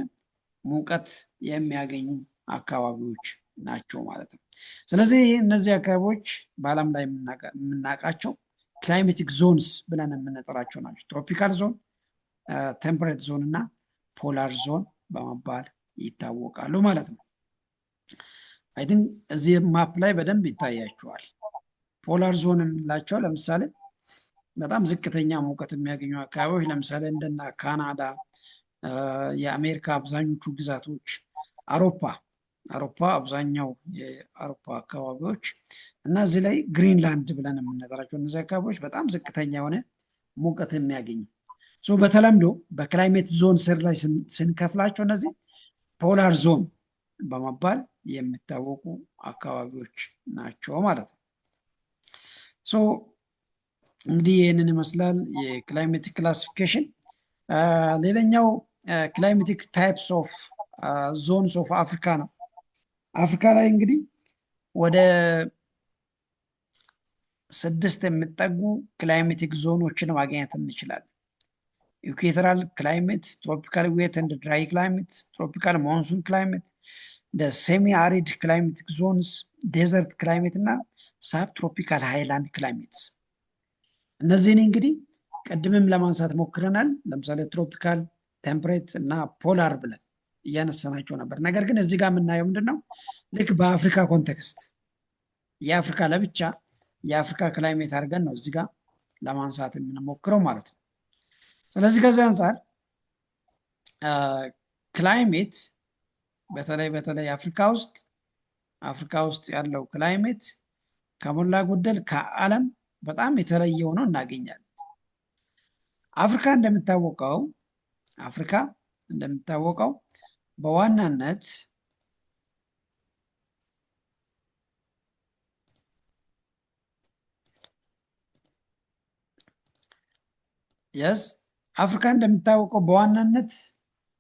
ሙቀት የሚያገኙ አካባቢዎች ናቸው ማለት ነው። ስለዚህ እነዚህ አካባቢዎች በዓለም ላይ የምናውቃቸው ክላይሜቲክ ዞንስ ብለን የምንጠራቸው ናቸው። ትሮፒካል ዞን፣ ቴምፐሬት ዞን እና ፖላር ዞን በመባል ይታወቃሉ ማለት ነው። አይ ቲንክ እዚህ ማፕ ላይ በደንብ ይታያቸዋል። ፖላር ዞን የምንላቸው ለምሳሌ በጣም ዝቅተኛ ሙቀት የሚያገኙ አካባቢዎች ለምሳሌ እንደና ካናዳ፣ የአሜሪካ አብዛኞቹ ግዛቶች፣ አውሮፓ አብዛኛው የአውሮፓ አካባቢዎች እና እዚህ ላይ ግሪንላንድ ብለን የምንጠራቸው እነዚህ አካባቢዎች በጣም ዝቅተኛ የሆነ ሙቀት የሚያገኙ በተለምዶ በክላይሜት ዞን ስር ላይ ስንከፍላቸው እነዚህ ፖላር ዞን በመባል የሚታወቁ አካባቢዎች ናቸው ማለት ነው። እንግዲህ ይህንን ይመስላል የክላይሜቲክ ክላሲፊኬሽን። ሌላኛው ክላይሜቲክ ታይፕስ ኦፍ ዞንስ ኦፍ አፍሪካ ነው። አፍሪካ ላይ እንግዲህ ወደ 6 የሚጠጉ ክላይሜቲክ ዞኖችን ማግኘት እንችላለን። ኢኩዌቶራል ክላይሜት፣ ትሮፒካል ዌት ኤንድ ድራይ ክላይሜት፣ ትሮፒካል ሞንሱን ክላይሜት፣ ሴሚ አሪድ ክላይሜቲክ ዞንስ፣ ዴዘርት ክላይሜት እና ሳብ ትሮፒካል ሃይላንድ ክላይሜት። እነዚህን እንግዲህ ቅድምም ለማንሳት ሞክረናል። ለምሳሌ ትሮፒካል፣ ቴምፕሬት እና ፖላር ብለን እያነሳናቸው ነበር። ነገር ግን እዚህ ጋር የምናየው ምንድነው ልክ በአፍሪካ ኮንቴክስት የአፍሪካ ለብቻ የአፍሪካ ክላይሜት አድርገን ነው እዚህ ጋር ለማንሳት የምንሞክረው ማለት ነው። ስለዚህ ከዚህ አንጻር ክላይሜት በተለይ አፍሪካ ውስጥ ያለው ክላይሜት ከሞላ ጎደል ከዓለም በጣም የተለየ ሆኖ እናገኛለን። አፍሪካ እንደሚታወቀው በዋናነት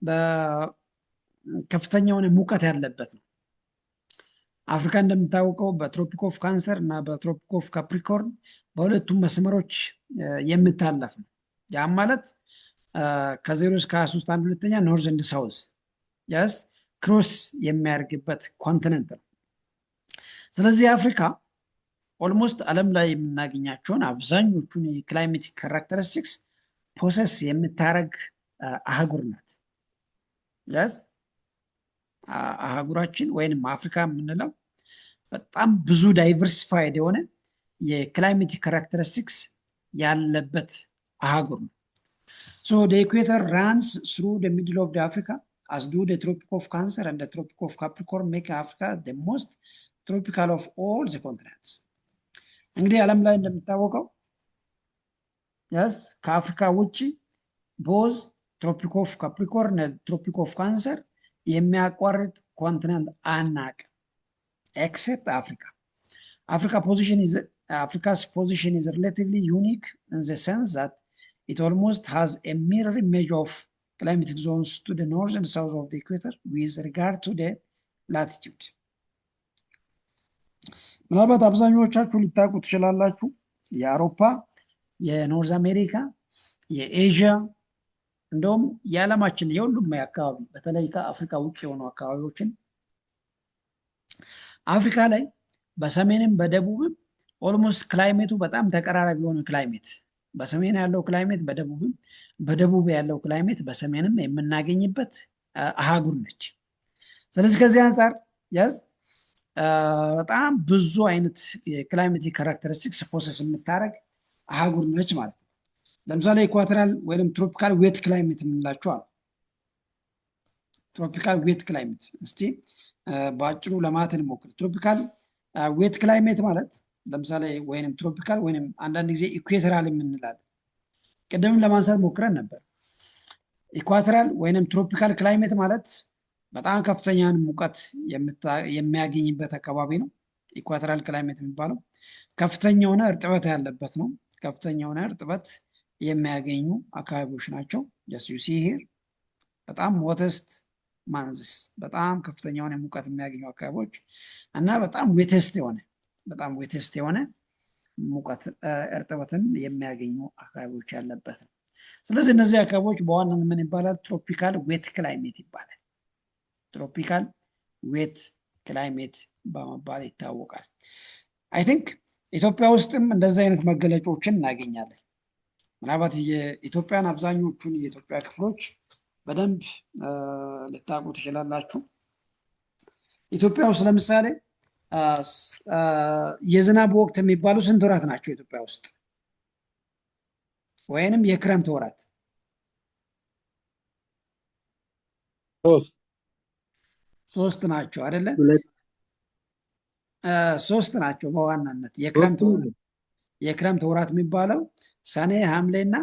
በከፍተኛ የሆነ ሙቀት ያለበት ነው። አፍሪካ እንደሚታወቀው በትሮፒክ ኦፍ ካንሰር እና በትሮፒክ ኦፍ ካፕሪኮርን በሁለቱም መስመሮች የምታለፍ ነው። ያም ማለት ከ0 እስከ 23 አንድ ሁለተኛ ኖርዝ ኤንድ ሳውዝ ክሮስ የሚያደርግበት ኮንቲነንት ነው። ስለዚህ አፍሪካ ኦልሞስት ዓለም ላይ የምናገኛቸውን አብዛኞቹን የክላይሜቲክ ካራክተሪስቲክስ ፖሰስ የምታረግ አህጉር ናት። አህጉራችን ወይንም አፍሪካ የምንለው በጣም ብዙ ዳይቨርሲፋይድ የሆነ የክላይሜቲክ ካራክተሪስቲክስ ያለበት አህጉር ነው። the equator runs through the middle of the Africa as do the Tropic of Cancer and the Tropic of Capricorn, make Africa the most tropical of all the continents. እንግዲህ ዓለም ላይ እንደሚታወቀው yes ከአፍሪካ ውጪ ቦዝ ትሮፒክ ኦፍ ካፕሪኮርን ትሮፒክ ኦፍ ካንሰር የሚያቋርጥ ኮንቲነንት አናውቅም except Africa. Africa's position is relatively unique in the sense that it almost has a mirror image of climatic zones to the north and south of the equator with regard to the latitude. ምናልባት አብዛኞቻችሁ ልታውቁ ትችላላችሁ የአውሮፓ የኖርዝ አሜሪካ የኤዥያ እንደውም የዓለማችን የሁሉም አካባቢ በተለይ ከአፍሪካ ውጭ የሆኑ አካባቢዎችን አፍሪካ ላይ በሰሜንም በደቡብም ኦልሞስት ክላይሜቱ በጣም ተቀራራቢ የሆነ ክላይሜት በሰሜን ያለው ክላይሜት በደቡብም በደቡብ ያለው ክላይሜት በሰሜንም የምናገኝበት አህጉር ነች። ስለዚህ ከዚህ አንፃር ያዝ በጣም ብዙ አይነት የክላይሜቲክ ካራክተሪስቲክስ ፕሮሰስ የምታደርግ አህጉር ነች ማለት ነው። ለምሳሌ ኢኳቶራል ወይም ትሮፒካል ዌት ክላይሜት የምንላቸው አሉ። ትሮፒካል ዌት ክላይሜት እስቲ በአጭሩ ለማለት እንሞክር። ትሮፒካል ዌት ክላይሜት ማለት ለምሳሌ ወይንም ትሮፒካል ወይንም አንዳንድ ጊዜ ኢኩዌቶራል የምንላለን። ቅድም ለማንሳት ሞክረን ነበር። ኢኳቶራል ወይንም ትሮፒካል ክላይሜት ማለት በጣም ከፍተኛን ሙቀት የሚያገኝበት አካባቢ ነው። ኢኳቶራል ክላይሜት የሚባለው ከፍተኛ የሆነ እርጥበት ያለበት ነው። ከፍተኛ የሆነ እርጥበት የሚያገኙ አካባቢዎች ናቸው። just you see here በጣም ሆተስት ማንዝስ በጣም ከፍተኛ የሆነ ሙቀት የሚያገኙ አካባቢዎች እና በጣም ዌተስት የሆነ ሙቀት እርጥበትን የሚያገኙ አካባቢዎች ያለበት ነው። ስለዚህ እነዚህ አካባቢዎች በዋናነት ምን ይባላል? ትሮፒካል ዌት ክላይሜት ይባላል። ትሮፒካል ዌት ክላይሜት በመባል ይታወቃል። አይ ቲንክ ኢትዮጵያ ውስጥም እንደዚህ አይነት መገለጫዎችን እናገኛለን። ምናልባት የኢትዮጵያን አብዛኞቹን የኢትዮጵያ ክፍሎች በደንብ ልታውቁ ትችላላችሁ። ኢትዮጵያ ውስጥ ለምሳሌ የዝናብ ወቅት የሚባሉ ስንት ወራት ናቸው ኢትዮጵያ ውስጥ? ወይንም የክረምት ወራት ሶስት ናቸው አይደለ? ሶስት ናቸው በዋናነት የክረምት ወራት የሚባለው ሰኔ፣ ሐምሌና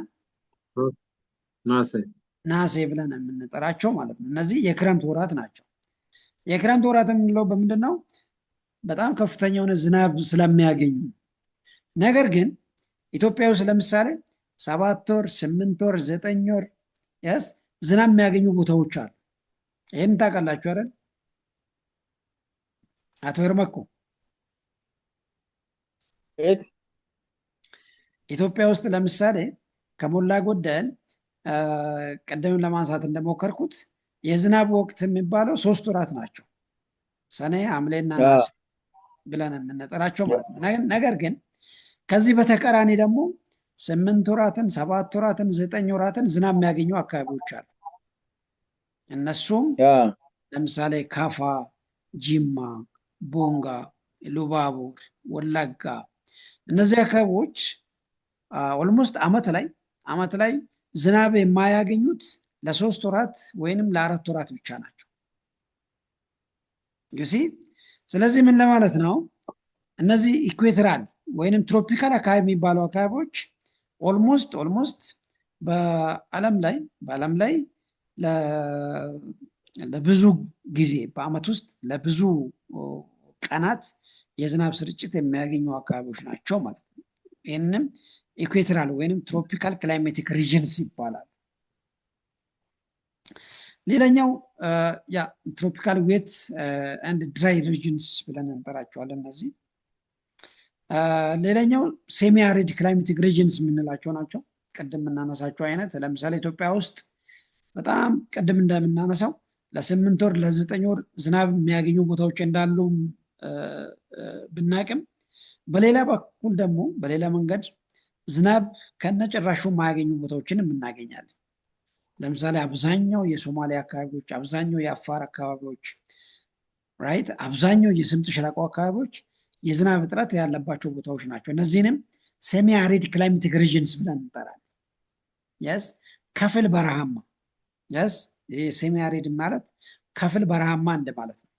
ነሐሴ ብለን የምንጠራቸው ማለት ነው። እነዚህ የክረምት ወራት ናቸው። የክረምት ወራት የምንለው በምንድነው? በጣም ከፍተኛ የሆነ ዝናብ ስለሚያገኙ። ነገር ግን ኢትዮጵያ ውስጥ ለምሳሌ 7 ወር፣ 8 ወር፣ 9 ወር ያስ ዝናብ የሚያገኙ ቦታዎች አሉ። ይሄን ታውቃላችሁ አይደል? አቶ ይርመኩ ኢትዮጵያ ውስጥ ለምሳሌ ከሞላ ጎደል ቀደም ለማንሳት እንደሞከርኩት የዝናብ ወቅት የሚባለው 3 ወራት ናቸው። ሰኔ፣ ሐምሌና ነሐሴ ብለን የምንጠራቸው ማለት ነው። ነገር ግን ከዚህ በተቃራኒ ደግሞ 8 ወራትን፣ 7 ወራትን፣ 9 ወራትን ዝናብ የሚያገኙ አካባቢዎች አሉ። እነሱም ለምሳሌ ካፋ፣ ጂማ፣ ቦንጋ፣ ሉባቡር፣ ወለጋ እነዚህ አካባቢዎች ኦልሞስት አመት ላይ ዝናብ የማያገኙት ለ3 ወራት ወይንም ለ4 ወራት ብቻ ናቸው። ግሲ ስለዚህ ምን ለማለት ነው? እነዚህ ኢኩዌቶራል ወይንም ትሮፒካል አካባቢ የሚባሉ አካባቢዎች ኦልሞስት በዓለም ላይ ለብዙ ጊዜ በአመት ውስጥ ለብዙ ቀናት የዝናብ ስርጭት የሚያገኙ አካባቢዎች ናቸው ማለት ነው። ይህንም ኢኩዌቶራል ወይንም ትሮፒካል ክላይሜቲክ ሪጅንስ ይባላል። ሌላኛው ትሮፒካል ዌት ኤንድ ድራይ ሪጅንስ ብለን እንጠራቸዋለን እነዚህ። ሌላኛው ሴሚ አሪድ ክላይሜቲክ ሪጅንስ የምንላቸው ናቸው። ቅድም የምናነሳቸው አይነት ለምሳሌ ኢትዮጵያ ውስጥ በጣም ቅድም እንደምናነሳው ለ8 ወር ለ9 ወር ዝናብ የሚያገኙ ቦታዎች እንዳሉ ብናቅም በሌላ በኩል ደግሞ በሌላ መንገድ ዝናብ ከነጭራሹ የማያገኙ ቦታዎችንም እናገኛለን። ለምሳሌ አብዛኛው የሶማሊያ አካባቢዎች፣ አብዛኛው የአፋር አካባቢዎች ራይት፣ አብዛኛው የስምጥ ሸለቆ አካባቢዎች የዝናብ እጥረት ያለባቸው ቦታዎች ናቸው። እነዚህንም ሴሚ አሪድ ክላይሜቲክ ሪጅንስ ብለን እንጠራለን። የስ ከፍል በረሃማ የስ ይሄ ሴሚ አሪድ ማለት ከፍል በረሃማ እንደማለት ነው።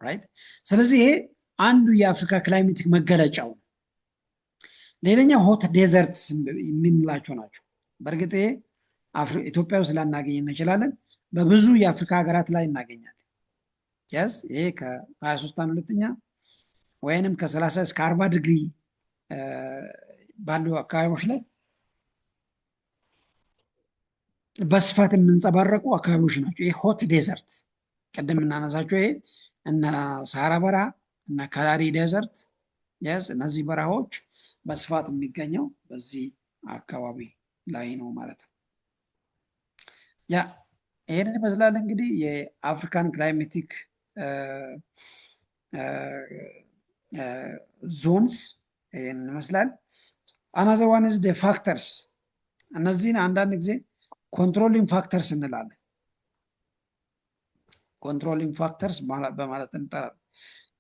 ራይት። ስለዚህ ይሄ አንዱ የአፍሪካ ክላይሜቲክ መገለጫው ነው። ሌላኛው ሆት ዴዘርትስ የምንላቸው ናቸው። በእርግጥ ይሄ ኢትዮጵያ ውስጥ ላናገኝ እንችላለን፣ በብዙ የአፍሪካ ሀገራት ላይ እናገኛለን። ያስ ይሄ ከ23 ወይንም ከ30 እስከ 40 ዲግሪ ባሉ አካባቢዎች ላይ በስፋት የምንጸባረቁ አካባቢዎች ናቸው። ይሄ ሆት ዴዘርት ቅድም የምናነሳቸው ይሄ እነ ሳሃራ በረሃ እና ካላሪ ዴዘርት ያስ እነዚህ በረሃዎች በስፋት የሚገኘው በዚህ አካባቢ ላይ ነው ማለት ነው። ያ ይሄንን ይመስላል እንግዲህ የአፍሪካን ክላይሜቲክ ዞንስ ይሄንን ይመስላል። አናዘር ዋን ኢዝ ደ ፋክተርስ። እነዚህን አንዳንድ ጊዜ ኮንትሮሊንግ ፋክተርስ እንላለን። ኮንትሮሊንግ ፋክተርስ በማለት እንጠራለን።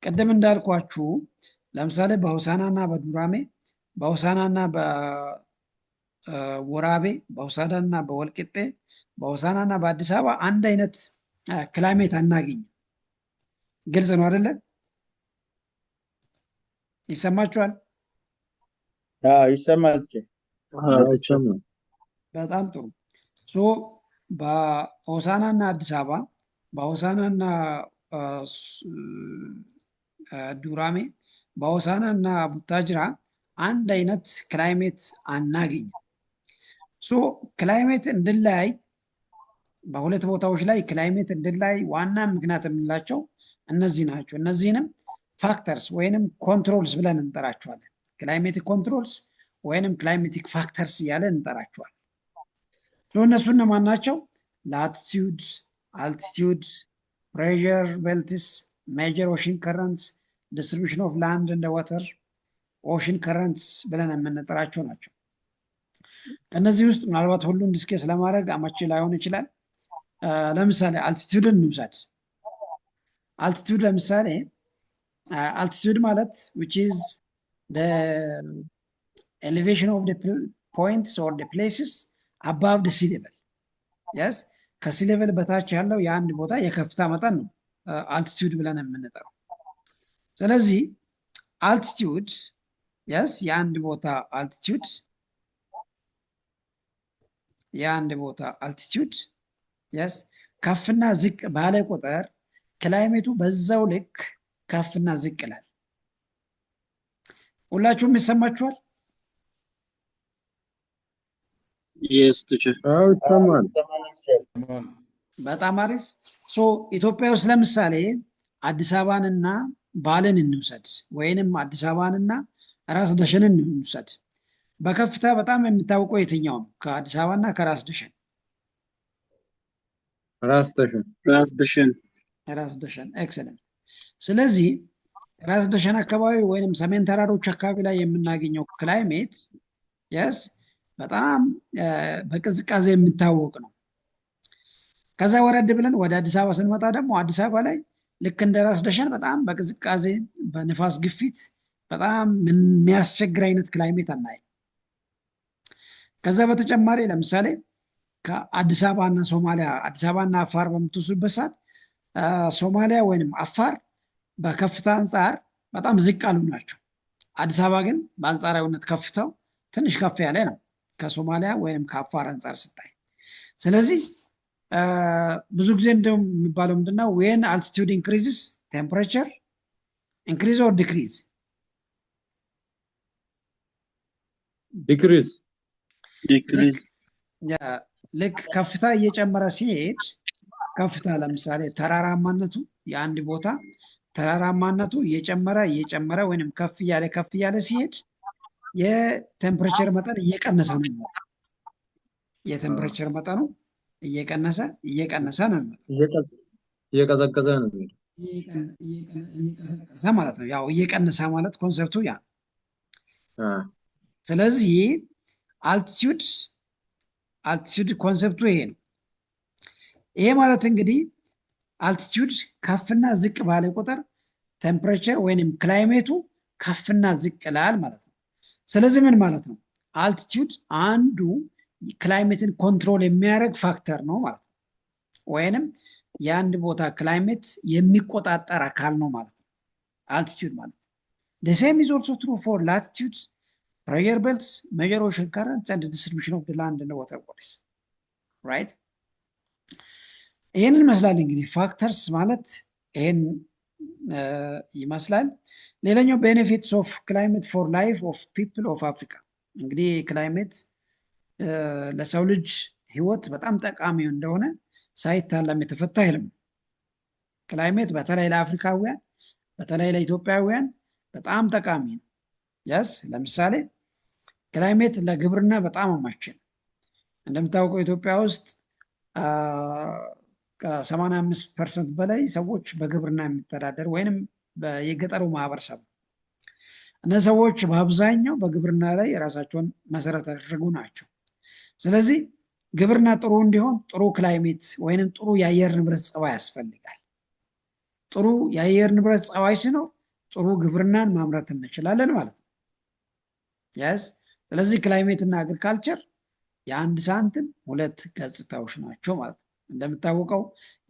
ቅድም እንዳልኳችሁ ለምሳሌ በሆሳና እና በዱራሜ፣ በሆሳና እና በወራቤ፣ በሆሳና እና በወልቂጤ፣ በሆሳና እና በአዲስ አበባ አንድ አይነት ክላይሜት አናገኝም። ግልጽ ነው አይደለ? ይሰማችኋል? ይሰማል። በጣም ጥሩ። ሶ በሆሳና እና አዲስ አበባ፣ በሆሳና እና ዱራሜ፣ በሆሳና እና ቡታጅራ አንድ አይነት ክላይሜት አናገኝም። ሶ ክላይሜት እንድላይ በሁለት ቦታዎች ላይ ክላይሜት እንድላይ ዋና ምክንያት የምንላቸው እነዚህ ናቸው። እነዚህንም ፋክተርስ ወይንም ኮንትሮልስ ብለን እንጠራቸዋለን። ክላይሜቲክ ኮንትሮልስ ወይንም ክላይሜቲክ ፋክተርስ እያለን እንጠራቸዋለን። እነሱ እነማን ናቸው? ላቲቲዩድስ፣ አልቲቲዩድስ፣ ፕሬዠር ቤልትስ፣ ሜጀር ኦሽን ከረንትስ፣ ዲስትሪቢዩሽን ኦፍ ላንድ እንደ ዋተር፣ ኦሽን ከረንትስ ብለን የምንጠራቸው ናቸው። ከእነዚህ ውስጥ ምናልባት ሁሉን ዲስኬስ ለማድረግ አመቺ ላይሆን ይችላል። ለምሳሌ አልቲቲዩድን እንውሰድ። አልቲቲዩድ ለምሳሌ አልቲቲዩድ ማለት which is the elevation of the points or the places above the sea level. yes ከሲ ሌቨል በታች ያለው የአንድ ቦታ የከፍታ መጠን ነው አልቲቲዩድ ብለን የምንጠራው። ስለዚህ አልቲቲዩድ yes የአንድ ቦታ አልቲቲዩድ አልቲቲዩድ yes ከፍና ዝቅ ባለ ቁጥር ክላይሜቱ በዛው ልክ ከፍና ዝቅ ይላል። ሁላችሁም ይሰማችኋል? በጣም አሪፍ። ሶ ኢትዮጵያ ውስጥ ለምሳሌ አዲስ አበባንና ባልን እንውሰድ፣ ወይንም አዲስ አበባንና ራስ ደሸንን እንውሰድ። በከፍታ በጣም የሚታወቀው የትኛው ነው? ከአዲስ አበባና ከራስ ደሸን? ራስ ደሸን። ኤክሰለንት። ስለዚህ ራስ ደሸን አካባቢ ወይንም ሰሜን ተራሮች አካባቢ ላይ የምናገኘው ክላይሜት yes በጣም በቅዝቃዜ የሚታወቅ ነው። ከዛ ወረድ ብለን ወደ አዲስ አበባ ስንመጣ ደግሞ አዲስ አበባ ላይ ልክ እንደ ራስ ደሸን በጣም በቅዝቃዜ በንፋስ ግፊት በጣም የሚያስቸግር አይነት ክላይሜት አናይም። ከዛ በተጨማሪ ለምሳሌ ከአዲስ አበባ እና ሶማሊያ፣ አዲስ አበባ እና አፋር በምትወስዱበት ሰዓት ሶማሊያ ወይንም አፋር በከፍታ አንጻር በጣም ዝቅ ያሉ ናቸው። አዲስ አበባ ግን በአንጻራዊነት ከፍታው ትንሽ ከፍ ያለ ነው ከሶማሊያ ወይንም ከአፋር አንጻር ስታይ። ስለዚህ ብዙ ጊዜ እንደውም የሚባለው ምንድነው when altitude increases temperature increase or decrease? decrease ልክ ከፍታ እየጨመረ ሲሄድ ከፍታ ለምሳሌ ተራራማነቱ የአንድ ቦታ ተራራማነቱ እየጨመረ ወይንም ከፍ እያለ ሲሄድ የቴምፕሬቸር መጠን እየቀነሰ ነው የሚመጣው። የቴምፕሬቸር መጠኑ እየቀነሰ ነው የሚመጣው። እየቀዘቀዘ ነው እየቀዘቀዘ ማለት ነው። ያው እየቀነሰ ማለት ኮንሰፕቱ ያ። ስለዚህ አልቲቲዩድ ኮንሰፕቱ ይሄ ነው። ይሄ ማለት እንግዲህ አልቲቲዩድ ከፍና ዝቅ ባለ ቁጥር ቴምፕሬቸር ወይንም ክላይሜቱ ከፍና ዝቅ ይላል ማለት ነው። ስለዚህ ምን ማለት ነው? አልቲቲዩድ አንዱ ክላይሜትን ኮንትሮል የሚያደርግ ፋክተር ነው ማለት ነው። ወይንም የአንድ ቦታ ክላይሜት የሚቆጣጠር አካል ነው ማለት ነው አልቲቲዩድ ማለት። the same is also true for latitudes, pressure belts, major ocean currents and the distribution of the land and water bodies, right? ይህንን ይመስላል እንግዲህ ፋክተርስ ማለት ይህን ይመስላል። ሌላኛው ቤኔፊትስ ኦፍ ክላይሜት ፎር ላይፍ ኦፍ ፒፕል ኦፍ አፍሪካ። እንግዲህ ክላይሜት ለሰው ልጅ ህይወት በጣም ጠቃሚ እንደሆነ ሳይታለም የተፈታ ህልም። ክላይሜት በተለይ ለአፍሪካውያን በተለይ ለኢትዮጵያውያን በጣም ጠቃሚ ነው። ያስ ለምሳሌ ክላይሜት ለግብርና በጣም አመቺ ነው። እንደምታውቀው ኢትዮጵያ ውስጥ ከ85% በላይ ሰዎች በግብርና የሚተዳደሩ ወይንም የገጠሩ ማህበረሰብ። እነዚህ ሰዎች በአብዛኛው በግብርና ላይ የራሳቸውን መሰረት ያደረጉ ናቸው። ስለዚህ ግብርና ጥሩ እንዲሆን ጥሩ ክላይሜት ወይንም ጥሩ የአየር ንብረት ጸባይ ያስፈልጋል። ጥሩ የአየር ንብረት ጸባይ ሲኖር ጥሩ ግብርናን ማምረት እንችላለን ማለት ነው። ያስ ስለዚህ ክላይሜት እና አግሪካልቸር የአንድ ሳንቲም ሁለት ገጽታዎች ናቸው ማለት ነው። እንደምታወቀው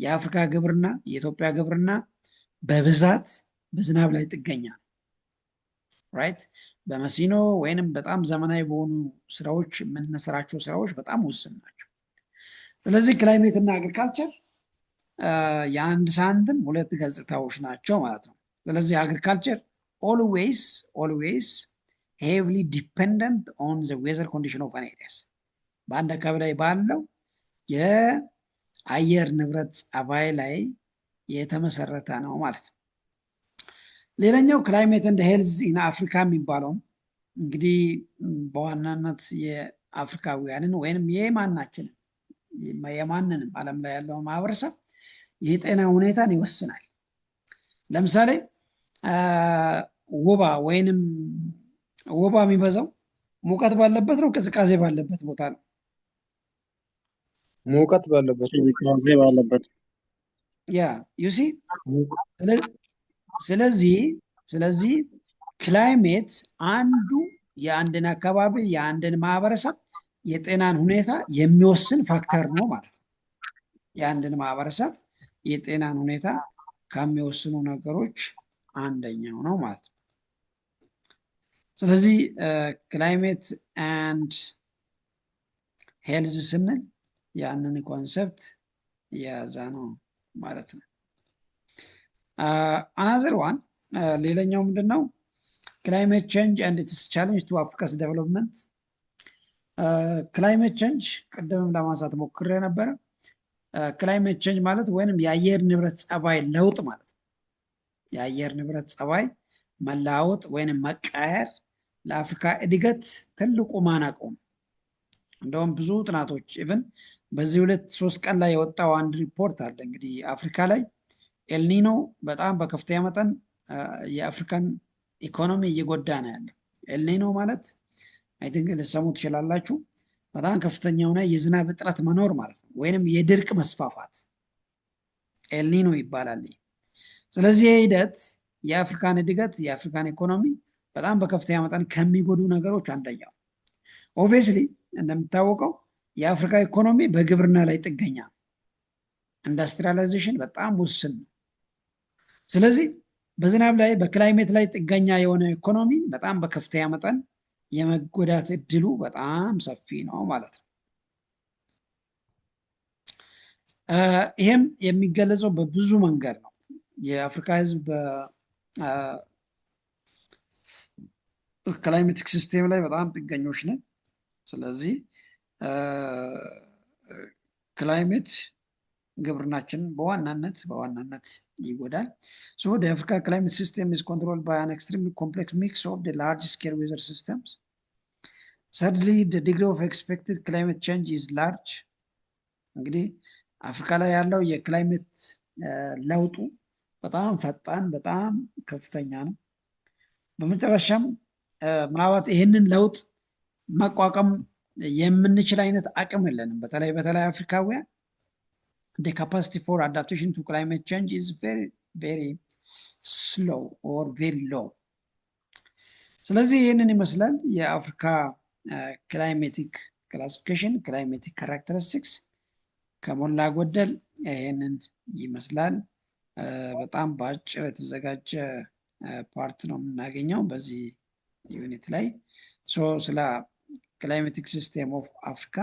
የአፍሪካ ግብርና የኢትዮጵያ ግብርና በብዛት በዝናብ ላይ ጥገኛ ነው። ራይት በመስኖ ወይንም በጣም ዘመናዊ በሆኑ ስራዎች የምንሰራቸው ስራዎች በጣም ውስን ናቸው። ስለዚህ ክላይሜት እና አግሪካልቸር የአንድ ሳንቲም ሁለት ገጽታዎች ናቸው ማለት ነው። ስለዚህ አግሪካልቸር always heavily dependent on the weather condition of an area። በአንድ አካባቢ ላይ ባለው የአየር ንብረት ጸባይ ላይ የተመሰረተ ነው ማለት ነው። ሌላኛው ክላይሜት እንደ ሄልዝ ኢን አፍሪካ የሚባለው እንግዲህ በዋናነት የአፍሪካውያንን ወይንም የማንንም ዓለም ላይ ያለው ማህበረሰብ የጤና ሁኔታን ይወስናል። ለምሳሌ ወባ የሚበዛው ሙቀት ባለበት ነው ቅዝቃዜ ባለበት ቦታ ነው? ሙቀት ባለበት ቅዝቃዜ ባለበት። ያ ዩሲ ስለዚህ ክላይሜት አንዱ የአንድን አካባቢ የአንድን ማህበረሰብ የጤናን ሁኔታ የሚወስን ፋክተር ነው ማለት ነው። የአንድን ማህበረሰብ የጤናን ሁኔታ ከሚወስኑ ነገሮች አንደኛው ነው ማለት ነው። ስለዚህ ክላይሜት ኤንድ ሄልዝ ስንል ያንን ኮንሰፕት የያዘ ነው ማለት ነው። አናዘር ዋን ሌላኛው ምንድነው? ክላይሜት ቼንጅ ኤንድ ኢትስ ቻሌንጅ ቱ አፍሪካስ ዴቨሎፕመንት። ክላይሜት ቼንጅ ቅድምም ለማንሳት ሞክሬ ነበረ። ክላይሜት ቼንጅ ማለት ወይንም የአየር ንብረት ጸባይ ለውጥ ማለት ነው። የአየር ንብረት ጸባይ መለዋወጥ ወይንም መቃየር ለአፍሪካ እድገት ትልቁ ማነቆ ነው። እንደውም ብዙ ጥናቶች ኢቭን በዚህ 2-3 ቀን ላይ የወጣው አንድ ሪፖርት አለ። እንግዲህ አፍሪካ ላይ ኤልኒኖ በጣም በከፍተኛ መጠን የአፍሪካን ኢኮኖሚ እየጎዳ ነው ያለው። ኤልኒኖ ማለት አይ ቲንክ ልትሰሙ ትችላላችሁ። በጣም ከፍተኛ የሆነ የዝናብ እጥረት መኖር ማለት ነው፣ ወይንም የድርቅ መስፋፋት ኤልኒኖ ይባላል። ስለዚህ የሂደት የአፍሪካን እድገት የአፍሪካን ኢኮኖሚ በጣም በከፍተኛ መጠን ከሚጎዱ ነገሮች አንደኛው። ኦብቪየስሊ እንደምታወቀው የአፍሪካ ኢኮኖሚ በግብርና ላይ ጥገኛ ነው። ኢንዱስትሪያላይዜሽን በጣም ውስን ነው። ስለዚህ በዝናብ ላይ በክላይሜት ላይ ጥገኛ የሆነ ኢኮኖሚ በጣም በከፍተኛ መጠን የመጎዳት እድሉ በጣም ሰፊ ነው ማለት ነው። ይህም የሚገለጸው በብዙ መንገድ ነው። የአፍሪካ ህዝብ ክላይሜቲክ ሲስቴም ላይ በጣም ጥገኞች ነን። ስለዚህ ክላይሜት ግብርናችን በዋናነት ይጎዳል። So the Africa climate system is controlled by an extremely complex mix of the large scale weather systems. Sadly, the degree of expected climate change is large. እንግዲህ አፍሪካ ላይ ያለው የክላይሜት ለውጡ በጣም ፈጣን በጣም ከፍተኛ ነው። በመጨረሻም ምናልባት ይህንን ለውጥ መቋቋም የምንችል አይነት አቅም የለንም። በተለይ አፍሪካውያን the capacity for adaptation to climate change is very slow or very low። ስለዚህ ይህንን ይመስላል የአፍሪካ ክላይሜቲክ ክላሲፊኬሽን ክላይሜቲክ ካራክተሪስቲክስ። ከሞላ ጎደል ይሄንን ይመስላል። በጣም በአጭር የተዘጋጀ ፓርት ነው የምናገኘው በዚህ ዩኒት ላይ። ስለ ክላይሜቲክ ሲስተም ኦፍ አፍሪካ